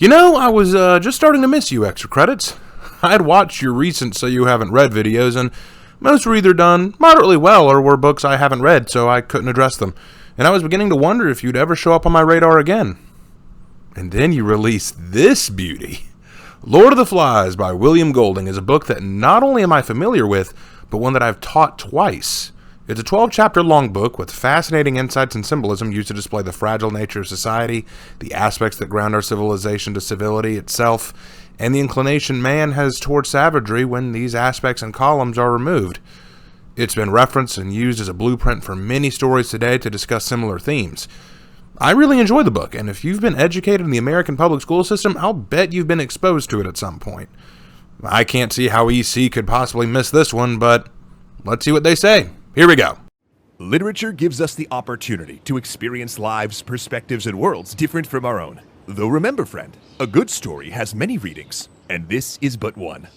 I was just starting to miss you, Extra Credits. I had watched your recent So You Haven't Read videos, and most were either done moderately well or were books I haven't read, so I couldn't address them. And I was beginning to wonder if you'd ever show up on my radar again. And then you released this beauty. Lord of the Flies by William Golding is a book that not only am I familiar with, but one that I've taught twice. It's a 12-chapter long book with fascinating insights and symbolism used to display the fragile nature of society, the aspects that ground our civilization to civility itself, and the inclination man has towards savagery when these aspects and columns are removed. It's been referenced and used as a blueprint for many stories today to discuss similar themes. I really enjoy the book, and if you've been educated in the American public school system, I'll bet you've been exposed to it at some point. I can't see how EC could possibly miss this one, but let's see what they say. Here we go. Literature gives us the opportunity to experience lives, perspectives, and worlds different from our own. Though remember, friend, a good story has many readings, and this is but one.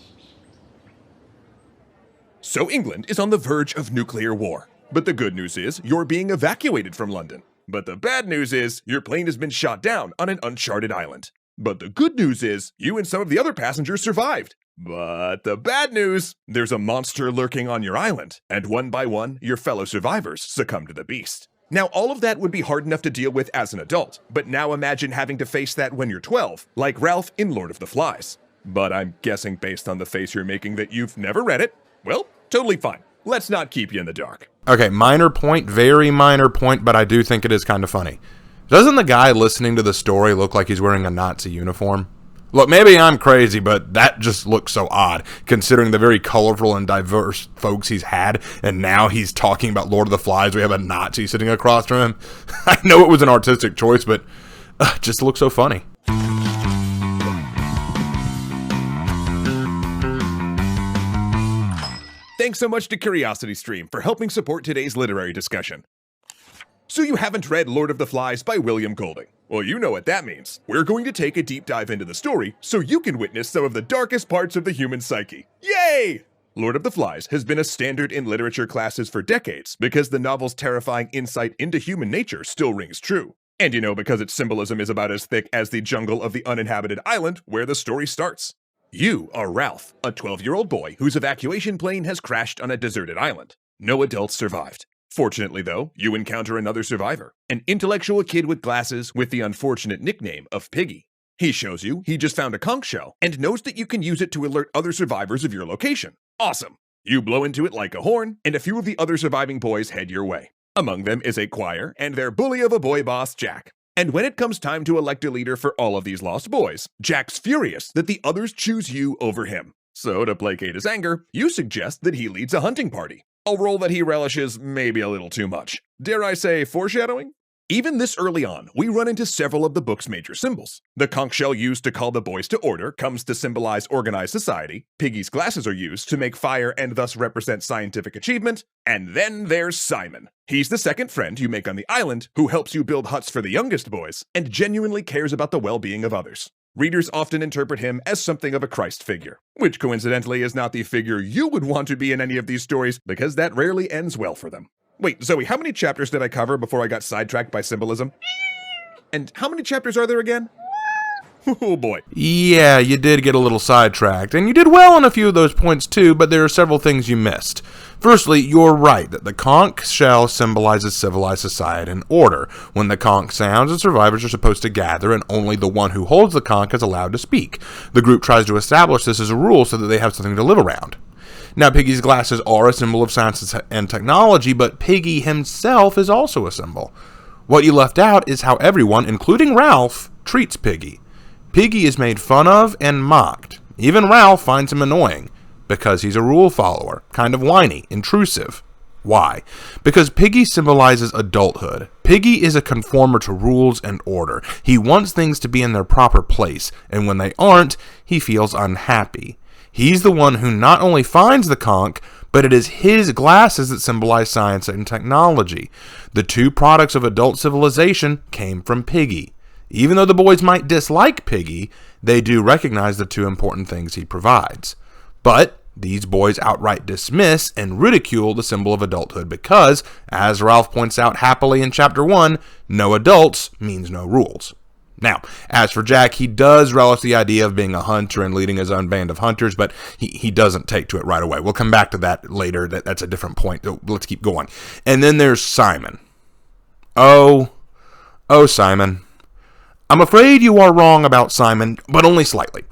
So England is on the verge of nuclear war. But the good news is you're being evacuated from London. But the bad news is your plane has been shot down on an uncharted island. But the good news is you and some of the other passengers survived. But the bad news, there's a monster lurking on your island, and one by one, your fellow survivors succumb to the beast. Now, all of that would be hard enough to deal with as an adult, but now imagine having to face that when you're 12, like Ralph in Lord of the Flies. But I'm guessing based on the face you're making that you've never read it. Well, totally fine. Let's not keep you in the dark. Okay, minor point, very minor point, but I do think it is kind of funny. Doesn't the guy listening to the story look like he's wearing a Nazi uniform? Look, maybe I'm crazy, but that just looks so odd, considering the very colorful and diverse folks he's had, and now he's talking about Lord of the Flies. We have a Nazi sitting across from him. I know it was an artistic choice, but it just looks so funny. Thanks so much to CuriosityStream for helping support today's literary discussion. So you haven't read Lord of the Flies by William Golding. Well, you know what that means. We're going to take a deep dive into the story so you can witness some of the darkest parts of the human psyche. Yay! Lord of the Flies has been a standard in literature classes for decades because the novel's terrifying insight into human nature still rings true. And because its symbolism is about as thick as the jungle of the uninhabited island where the story starts. You are Ralph, a 12-year-old boy whose evacuation plane has crashed on a deserted island. No adults survived. Fortunately, though, you encounter another survivor, an intellectual kid with glasses with the unfortunate nickname of Piggy. He shows you he just found a conch shell and knows that you can use it to alert other survivors of your location. Awesome! You blow into it like a horn, and a few of the other surviving boys head your way. Among them is a choir and their bully of a boy boss, Jack. And when it comes time to elect a leader for all of these lost boys, Jack's furious that the others choose you over him. So to placate his anger, you suggest that he leads a hunting party. A role that he relishes maybe a little too much. Dare I say foreshadowing? Even this early on, we run into several of the book's major symbols. The conch shell used to call the boys to order comes to symbolize organized society. Piggy's glasses are used to make fire and thus represent scientific achievement. And then there's Simon. He's the second friend you make on the island who helps you build huts for the youngest boys and genuinely cares about the well-being of others. Readers often interpret him as something of a Christ figure, which coincidentally is not the figure you would want to be in any of these stories because that rarely ends well for them. Wait, Zoe, how many chapters did I cover before I got sidetracked by symbolism? And how many chapters are there again? Oh boy. Yeah, you did get a little sidetracked, and you did well on a few of those points too, but there are several things you missed. Firstly, you're right that the conch shell symbolizes civilized society and order. When the conch sounds, the survivors are supposed to gather, and only the one who holds the conch is allowed to speak. The group tries to establish this as a rule so that they have something to live around. Now, Piggy's glasses are a symbol of science and technology, but Piggy himself is also a symbol. What you left out is how everyone, including Ralph, treats Piggy. Piggy is made fun of and mocked. Even Ralph finds him annoying, because he's a rule follower, kind of whiny, intrusive. Why? Because Piggy symbolizes adulthood. Piggy is a conformer to rules and order. He wants things to be in their proper place, and when they aren't, he feels unhappy. He's the one who not only finds the conch, but it is his glasses that symbolize science and technology. The two products of adult civilization came from Piggy. Even though the boys might dislike Piggy, they do recognize the two important things he provides. But these boys outright dismiss and ridicule the symbol of adulthood because, as Ralph points out happily in Chapter 1, no adults means no rules. Now, as for Jack, he does relish the idea of being a hunter and leading his own band of hunters, but he doesn't take to it right away. We'll come back to that later. That's a different point. Let's keep going. And then there's Simon. Oh, Simon. I'm afraid you are wrong about Simon, but only slightly.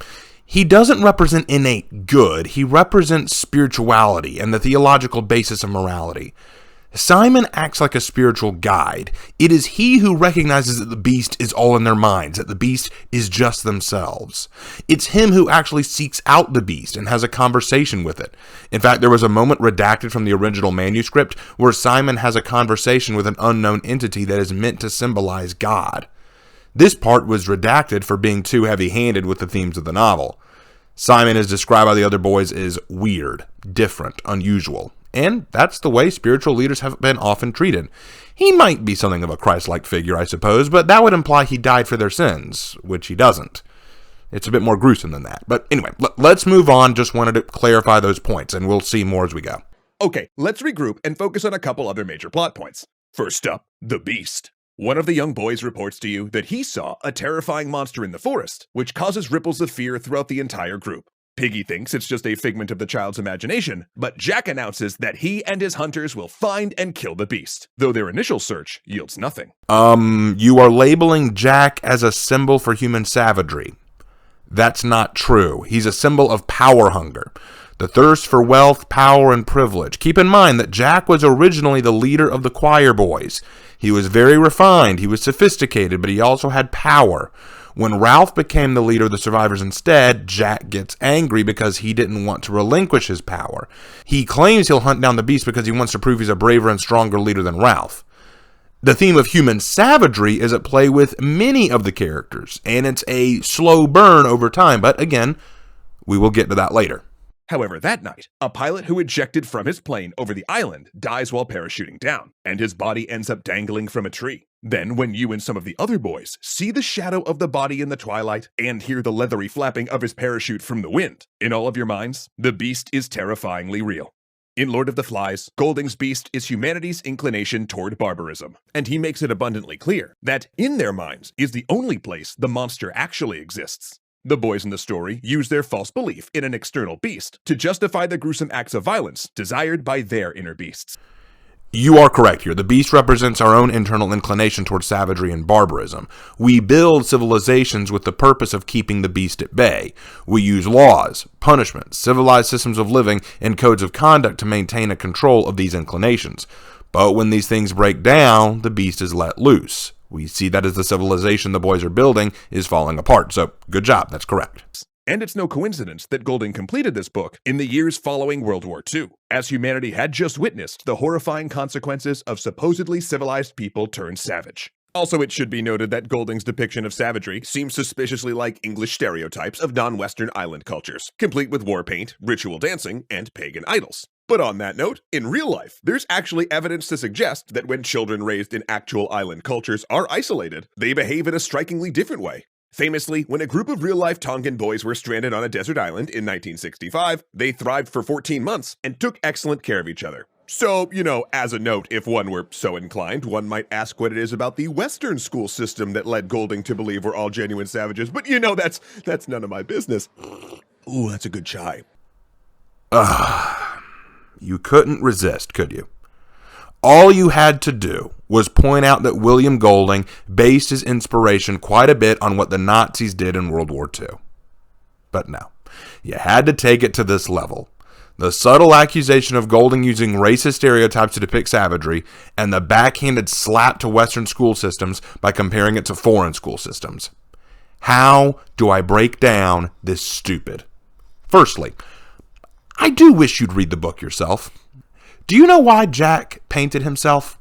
He doesn't represent innate good. He represents spirituality and the theological basis of morality. Simon acts like a spiritual guide. It is he who recognizes that the beast is all in their minds, that the beast is just themselves. It's him who actually seeks out the beast and has a conversation with it. In fact, there was a moment redacted from the original manuscript where Simon has a conversation with an unknown entity that is meant to symbolize God. This part was redacted for being too heavy-handed with the themes of the novel. Simon is described by the other boys as weird, different, unusual. And that's the way spiritual leaders have been often treated. He might be something of a Christ-like figure, I suppose, but that would imply he died for their sins, which he doesn't. It's a bit more gruesome than that. But anyway, let's move on. Just wanted to clarify those points, and we'll see more as we go. Okay, let's regroup and focus on a couple other major plot points. First up, the beast. One of the young boys reports to you that he saw a terrifying monster in the forest, which causes ripples of fear throughout the entire group. Piggy thinks it's just a figment of the child's imagination, but Jack announces that he and his hunters will find and kill the beast, though their initial search yields nothing. You are labeling Jack as a symbol for human savagery. That's not true. He's a symbol of power hunger, the thirst for wealth, power, and privilege. Keep in mind that Jack was originally the leader of the choir boys. He was very refined, he was sophisticated, but he also had power. When Ralph became the leader of the survivors instead, Jack gets angry because he didn't want to relinquish his power. He claims he'll hunt down the beast because he wants to prove he's a braver and stronger leader than Ralph. The theme of human savagery is at play with many of the characters, and it's a slow burn over time, but again, we will get to that later. However, that night, a pilot who ejected from his plane over the island dies while parachuting down, and his body ends up dangling from a tree. Then, when you and some of the other boys see the shadow of the body in the twilight and hear the leathery flapping of his parachute from the wind, in all of your minds, the beast is terrifyingly real. In Lord of the Flies, Golding's beast is humanity's inclination toward barbarism, and he makes it abundantly clear that, in their minds, is the only place the monster actually exists. The boys in the story use their false belief in an external beast to justify the gruesome acts of violence desired by their inner beasts. You are correct here. The beast represents our own internal inclination towards savagery and barbarism. We build civilizations with the purpose of keeping the beast at bay. We use laws, punishments, civilized systems of living, and codes of conduct to maintain a control of these inclinations. But when these things break down, the beast is let loose. We see that as the civilization the boys are building is falling apart. So, good job. That's correct. And it's no coincidence that Golding completed this book in the years following World War II, as humanity had just witnessed the horrifying consequences of supposedly civilized people turned savage. Also, it should be noted that Golding's depiction of savagery seems suspiciously like English stereotypes of non-Western island cultures, complete with war paint, ritual dancing, and pagan idols. But on that note, in real life, there's actually evidence to suggest that when children raised in actual island cultures are isolated, they behave in a strikingly different way. Famously, when a group of real-life Tongan boys were stranded on a desert island in 1965, they thrived for 14 months and took excellent care of each other. So, as a note, if one were so inclined, one might ask what it is about the Western school system that led Golding to believe we're all genuine savages, but that's none of my business. Ooh, that's a good chai. You couldn't resist, could you? All you had to do was point out that William Golding based his inspiration quite a bit on what the Nazis did in World War II. But no, you had to take it to this level. The subtle accusation of Golding using racist stereotypes to depict savagery, and the backhanded slap to Western school systems by comparing it to foreign school systems. How do I break down this stupid? Firstly, I do wish you'd read the book yourself. Do you know why Jack painted himself?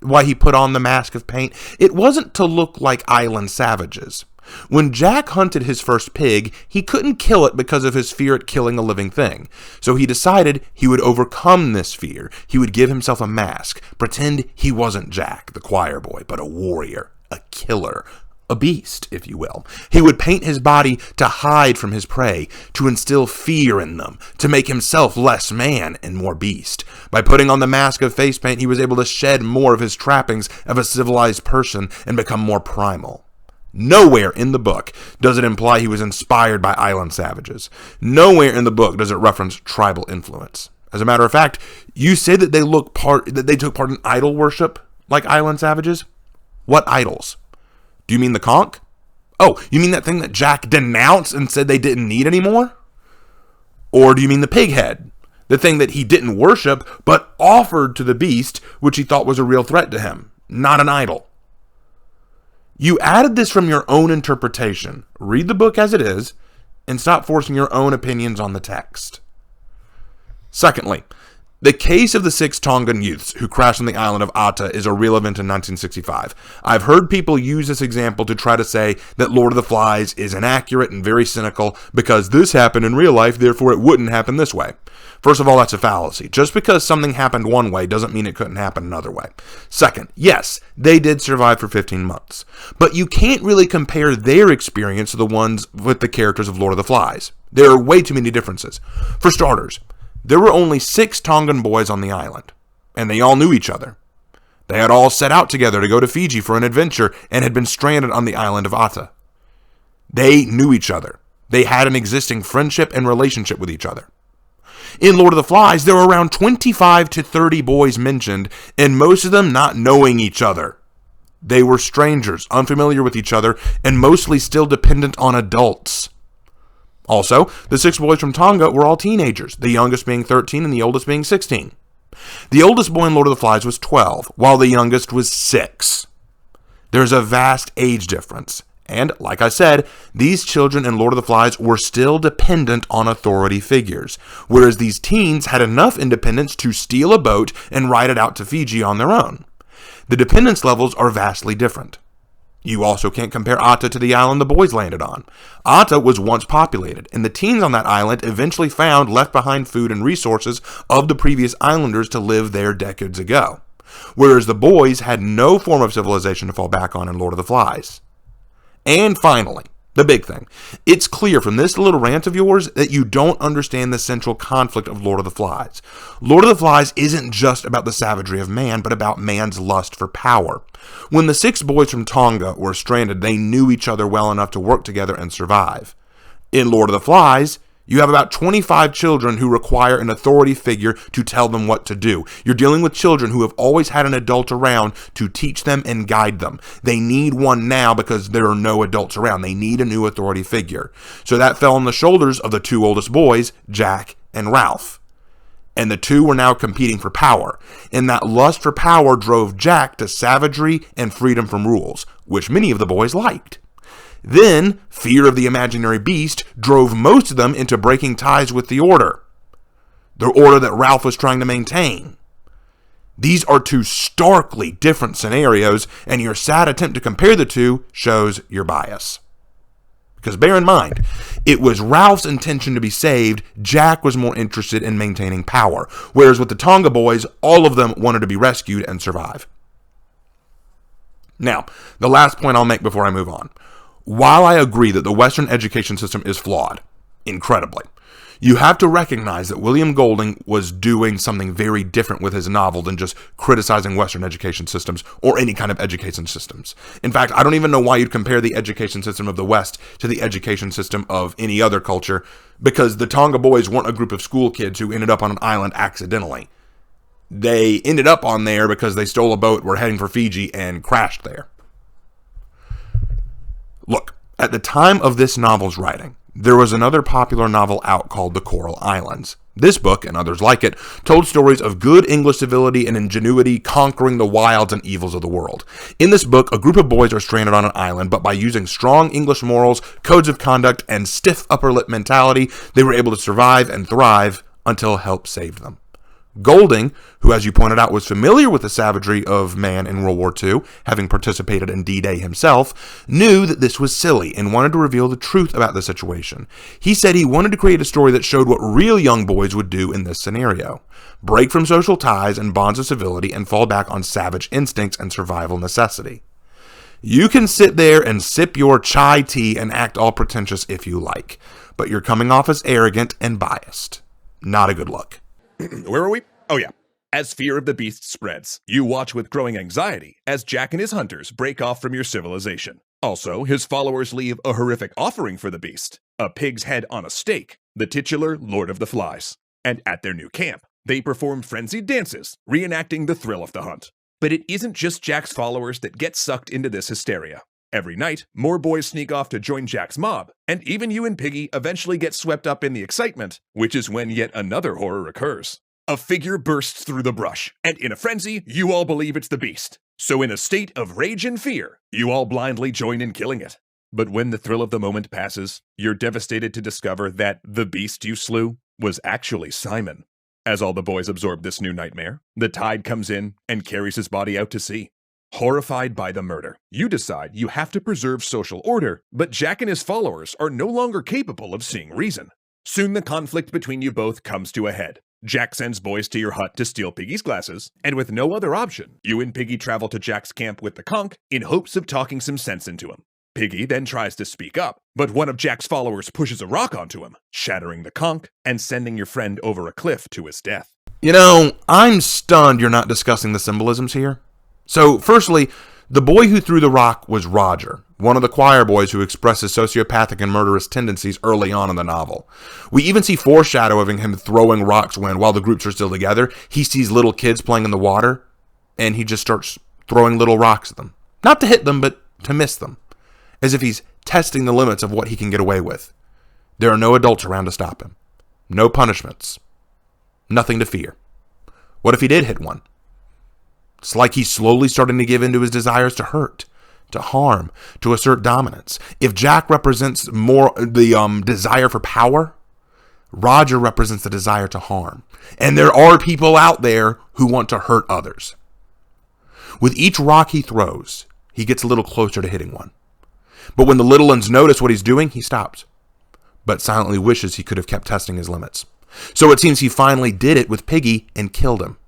Why he put on the mask of paint? It wasn't to look like island savages. When Jack hunted his first pig, he couldn't kill it because of his fear at killing a living thing. So he decided he would overcome this fear. He would give himself a mask, pretend he wasn't Jack, the choir boy, but a warrior, a killer, a beast, if you will. He would paint his body to hide from his prey, to instill fear in them, to make himself less man and more beast. By putting on the mask of face paint, he was able to shed more of his trappings of a civilized person and become more primal. Nowhere in the book does it imply he was inspired by island savages. Nowhere in the book does it reference tribal influence. As a matter of fact, you say that they took part in idol worship like island savages? What idols? Do you mean the conch? Oh, you mean that thing that Jack denounced and said they didn't need anymore? Or do you mean the pig head? The thing that he didn't worship, but offered to the beast, which he thought was a real threat to him, not an idol. You added this from your own interpretation. Read the book as it is, and stop forcing your own opinions on the text. Secondly, the case of the 6 Tongan youths who crashed on the island of Ata is a real event in 1965. I've heard people use this example to try to say that Lord of the Flies is inaccurate and very cynical because this happened in real life, therefore it wouldn't happen this way. First of all, that's a fallacy. Just because something happened one way doesn't mean it couldn't happen another way. Second, yes, they did survive for 15 months. But you can't really compare their experience to the ones with the characters of Lord of the Flies. There are way too many differences. For starters, there were only 6 Tongan boys on the island, and they all knew each other. They had all set out together to go to Fiji for an adventure and had been stranded on the island of Ata. They knew each other. They had an existing friendship and relationship with each other. In Lord of the Flies, there were around 25 to 30 boys mentioned, and most of them not knowing each other. They were strangers, unfamiliar with each other, and mostly still dependent on adults. Also, the 6 boys from Tonga were all teenagers, the youngest being 13 and the oldest being 16. The oldest boy in Lord of the Flies was 12, while the youngest was 6. There's a vast age difference. And, like I said, these children in Lord of the Flies were still dependent on authority figures, whereas these teens had enough independence to steal a boat and ride it out to Fiji on their own. The dependence levels are vastly different. You also can't compare Ata to the island the boys landed on. Ata was once populated, and the teens on that island eventually found left behind food and resources of the previous islanders to live there decades ago, whereas the boys had no form of civilization to fall back on in Lord of the Flies. And finally, the big thing. It's clear from this little rant of yours that you don't understand the central conflict of Lord of the Flies. Lord of the Flies isn't just about the savagery of man, but about man's lust for power. When the 6 boys from Tonga were stranded, they knew each other well enough to work together and survive. In Lord of the Flies, you have about 25 children who require an authority figure to tell them what to do. You're dealing with children who have always had an adult around to teach them and guide them. They need one now because there are no adults around. They need a new authority figure. So that fell on the shoulders of the 2 oldest boys, Jack and Ralph. And the 2 were now competing for power. And that lust for power drove Jack to savagery and freedom from rules, which many of the boys liked. Then, fear of the imaginary beast drove most of them into breaking ties with the order that Ralph was trying to maintain. These are 2 starkly different scenarios, and your sad attempt to compare the 2 shows your bias. Because bear in mind, it was Ralph's intention to be saved. Jack was more interested in maintaining power, whereas with the Tonga boys, all of them wanted to be rescued and survive. Now, the last point I'll make before I move on. While I agree that the Western education system is flawed, incredibly, you have to recognize that William Golding was doing something very different with his novel than just criticizing Western education systems or any kind of education systems. In fact, I don't even know why you'd compare the education system of the West to the education system of any other culture, because the Tonga boys weren't a group of school kids who ended up on an island accidentally. They ended up on there because they stole a boat, were heading for Fiji, and crashed there. Look, at the time of this novel's writing, there was another popular novel out called The Coral Islands. This book, and others like it, told stories of good English civility and ingenuity conquering the wilds and evils of the world. In this book, a group of boys are stranded on an island, but by using strong English morals, codes of conduct, and stiff upper lip mentality, they were able to survive and thrive until help saved them. Golding, who as you pointed out was familiar with the savagery of man in World War II, having participated in D-Day himself, knew that this was silly and wanted to reveal the truth about the situation. He said he wanted to create a story that showed what real young boys would do in this scenario. Break from social ties and bonds of civility and fall back on savage instincts and survival necessity. You can sit there and sip your chai tea and act all pretentious if you like, but you're coming off as arrogant and biased. Not a good look. Where are we? Oh yeah. As fear of the beast spreads, you watch with growing anxiety as Jack and his hunters break off from your civilization. Also, his followers leave a horrific offering for the beast, a pig's head on a stake, the titular Lord of the Flies. And at their new camp, they perform frenzied dances, reenacting the thrill of the hunt. But it isn't just Jack's followers that get sucked into this hysteria. Every night, more boys sneak off to join Jack's mob, and even you and Piggy eventually get swept up in the excitement, which is when yet another horror occurs. A figure bursts through the brush, and in a frenzy, you all believe it's the beast. So in a state of rage and fear, you all blindly join in killing it. But when the thrill of the moment passes, you're devastated to discover that the beast you slew was actually Simon. As all the boys absorb this new nightmare, the tide comes in and carries his body out to sea. Horrified by the murder, you decide you have to preserve social order, but Jack and his followers are no longer capable of seeing reason. Soon the conflict between you both comes to a head. Jack sends boys to your hut to steal Piggy's glasses, and with no other option, you and Piggy travel to Jack's camp with the conch in hopes of talking some sense into him. Piggy then tries to speak up, but one of Jack's followers pushes a rock onto him, shattering the conch and sending your friend over a cliff to his death. You know, I'm stunned you're not discussing the symbolisms here. So, firstly, the boy who threw the rock was Roger, one of the choir boys who expresses sociopathic and murderous tendencies early on in the novel. We even see foreshadowing him throwing rocks when, while the groups are still together, he sees little kids playing in the water, and he just starts throwing little rocks at them. Not to hit them, but to miss them. As if he's testing the limits of what he can get away with. There are no adults around to stop him. No punishments. Nothing to fear. What if he did hit one? It's like he's slowly starting to give in to his desires to hurt, to harm, to assert dominance. If Jack represents more the desire for power, Roger represents the desire to harm. And there are people out there who want to hurt others. With each rock he throws, he gets a little closer to hitting one. But when the little ones notice what he's doing, he stops, but silently wishes he could have kept testing his limits. So it seems he finally did it with Piggy and killed him.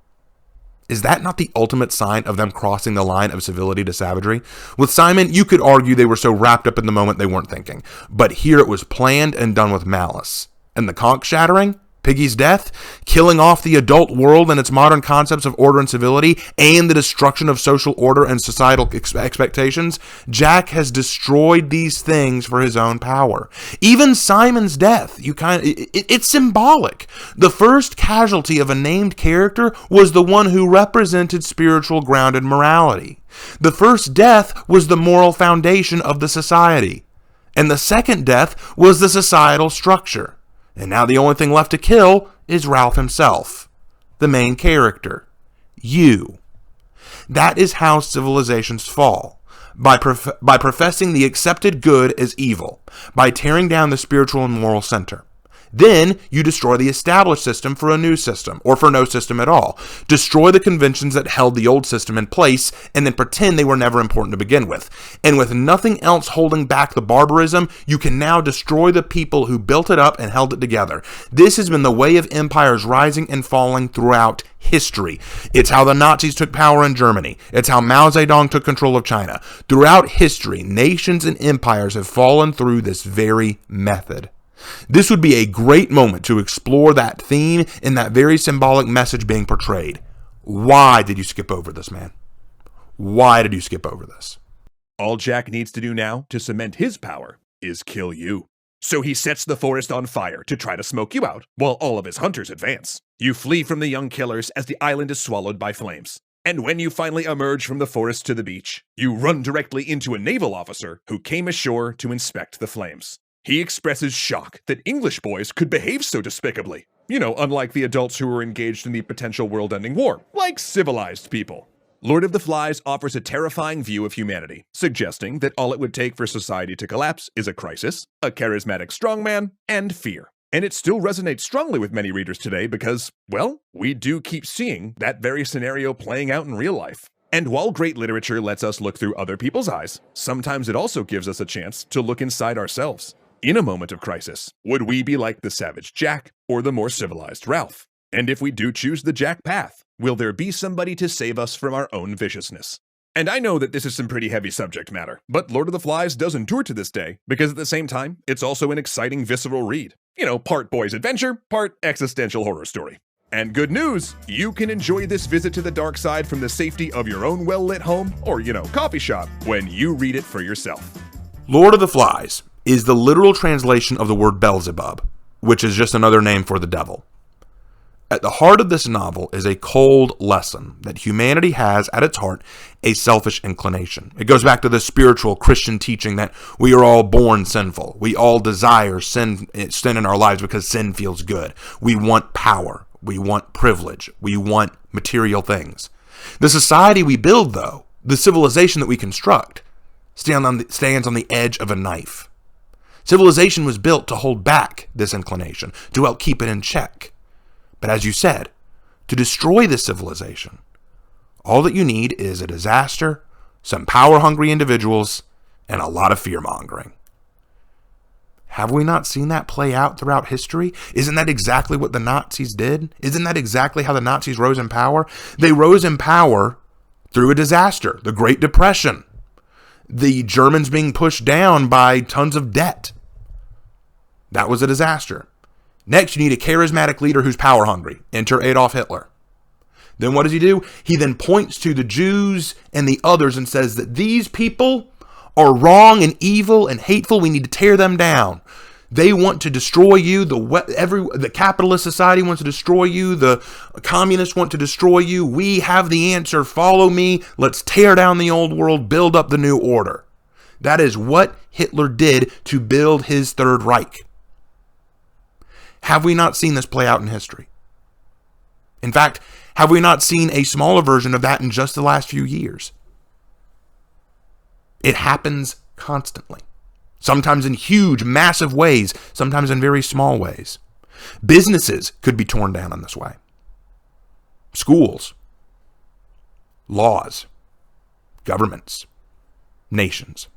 Is that not the ultimate sign of them crossing the line of civility to savagery? With Simon, you could argue they were so wrapped up in the moment they weren't thinking. But here it was planned and done with malice. And the conch shattering, Piggy's death, killing off the adult world and its modern concepts of order and civility, and the destruction of social order and societal expectations, Jack has destroyed these things for his own power. Even Simon's death, it's symbolic. The first casualty of a named character was the one who represented spiritual grounded morality. The first death was the moral foundation of the society. And the second death was the societal structure. And now the only thing left to kill is Ralph himself, the main character, you. That is how civilizations fall, by professing the accepted good as evil, by tearing down the spiritual and moral center. Then you destroy the established system for a new system, or for no system at all. Destroy the conventions that held the old system in place, and then pretend they were never important to begin with. And with nothing else holding back the barbarism, you can now destroy the people who built it up and held it together. This has been the way of empires rising and falling throughout history. It's how the Nazis took power in Germany. It's how Mao Zedong took control of China. Throughout history, nations and empires have fallen through this very method. This would be a great moment to explore that theme and that very symbolic message being portrayed. Why did you skip over this, man? Why did you skip over this? All Jack needs to do now to cement his power is kill you. So he sets the forest on fire to try to smoke you out, while all of his hunters advance. You flee from the young killers as the island is swallowed by flames. And when you finally emerge from the forest to the beach, you run directly into a naval officer who came ashore to inspect the flames. He expresses shock that English boys could behave so despicably. You know, unlike the adults who were engaged in the potential world-ending war, like civilized people. Lord of the Flies offers a terrifying view of humanity, suggesting that all it would take for society to collapse is a crisis, a charismatic strongman, and fear. And it still resonates strongly with many readers today because, well, we do keep seeing that very scenario playing out in real life. And while great literature lets us look through other people's eyes, sometimes it also gives us a chance to look inside ourselves. In a moment of crisis, would we be like the savage Jack or the more civilized Ralph? And if we do choose the Jack path, will there be somebody to save us from our own viciousness? And I know that this is some pretty heavy subject matter, but Lord of the Flies does endure to this day, because at the same time, it's also an exciting visceral read. You know, part boy's adventure, part existential horror story. And good news, you can enjoy this visit to the dark side from the safety of your own well-lit home or, coffee shop when you read it for yourself. Lord of the Flies is the literal translation of the word Beelzebub, which is just another name for the devil. At the heart of this novel is a cold lesson that humanity has at its heart a selfish inclination. It goes back to the spiritual Christian teaching that we are all born sinful. We all desire sin in our lives because sin feels good. We want power. We want privilege. We want material things. The society we build, though, the civilization that we construct, stands on the edge of a knife. Civilization was built to hold back this inclination, to help keep it in check. But as you said, to destroy this civilization, all that you need is a disaster, some power-hungry individuals, and a lot of fear-mongering. Have we not seen that play out throughout history? Isn't that exactly what the Nazis did? Isn't that exactly how the Nazis rose in power? They rose in power through a disaster, the Great Depression. The Germans being pushed down by tons of debt. That was a disaster. Next, you need a charismatic leader who's power hungry. Enter Adolf Hitler. Then what does he do? He then points to the Jews and the others and says that these people are wrong and evil and hateful. We need to tear them down. They want to destroy you. The capitalist society wants to destroy you. The communists want to destroy you. We have the answer. Follow me. Let's tear down the old world, build up the new order. That is what Hitler did to build his Third Reich. Have we not seen this play out in history? In fact, have we not seen a smaller version of that in just the last few years? It happens constantly. Sometimes in huge, massive ways, sometimes in very small ways. Businesses could be torn down in this way. Schools, laws, governments, nations.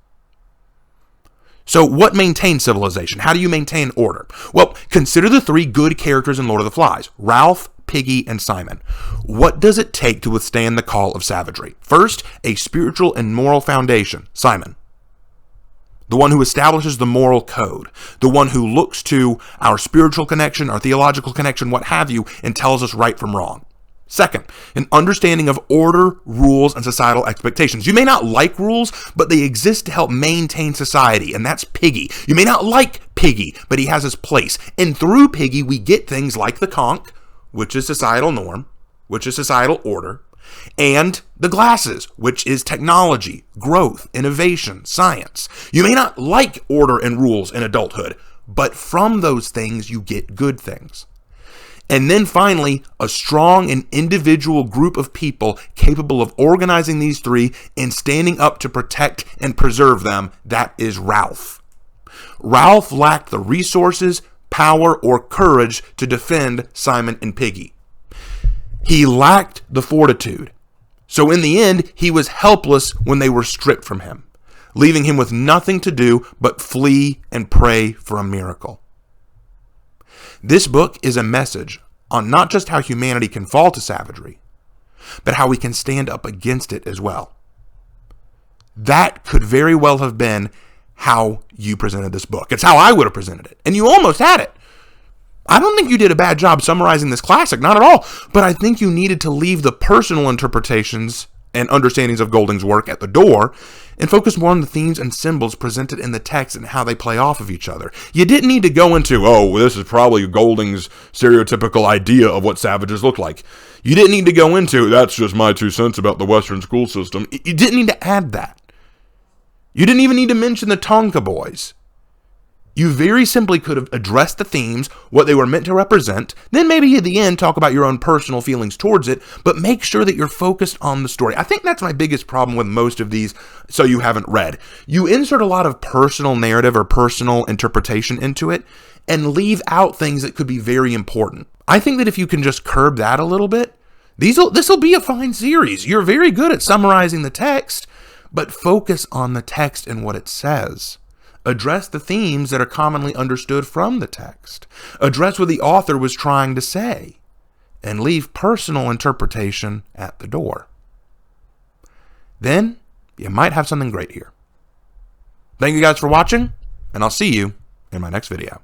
So what maintains civilization? How do you maintain order? Well, consider the three good characters in Lord of the Flies, Ralph, Piggy, and Simon. What does it take to withstand the call of savagery? First, a spiritual and moral foundation, Simon. The one who establishes the moral code. The one who looks to our spiritual connection, our theological connection, what have you, and tells us right from wrong. Second, an understanding of order, rules, and societal expectations. You may not like rules, but they exist to help maintain society, and that's Piggy. You may not like Piggy, but he has his place. And through Piggy, we get things like the conch, which is societal norm, which is societal order, and the glasses, which is technology, growth, innovation, science. You may not like order and rules in adulthood, but from those things, you get good things. And then finally, a strong and individual group of people capable of organizing these three and standing up to protect and preserve them. That is Ralph. Ralph lacked the resources, power, or courage to defend Simon and Piggy. He lacked the fortitude. So in the end, he was helpless when they were stripped from him, leaving him with nothing to do but flee and pray for a miracle. This book is a message on not just how humanity can fall to savagery, but how we can stand up against it as well. That could very well have been how you presented this book. It's how I would have presented it. And you almost had it. I don't think you did a bad job summarizing this classic, not at all. But I think you needed to leave the personal interpretations and understandings of Golding's work at the door and focus more on the themes and symbols presented in the text and how they play off of each other. You didn't need to go into, this is probably Golding's stereotypical idea of what savages look like. You didn't need to go into, that's just my 2 cents about the Western school system. You didn't need to add that. You didn't even need to mention the Tonka boys. You very simply could have addressed the themes, what they were meant to represent, then maybe at the end talk about your own personal feelings towards it, but make sure that you're focused on the story. I think that's my biggest problem with most of these, so you haven't read. You insert a lot of personal narrative or personal interpretation into it and leave out things that could be very important. I think that if you can just curb that a little bit, this will be a fine series. You're very good at summarizing the text, but focus on the text and what it says. Address the themes that are commonly understood from the text. Address what the author was trying to say. And leave personal interpretation at the door. Then, you might have something great here. Thank you guys for watching, and I'll see you in my next video.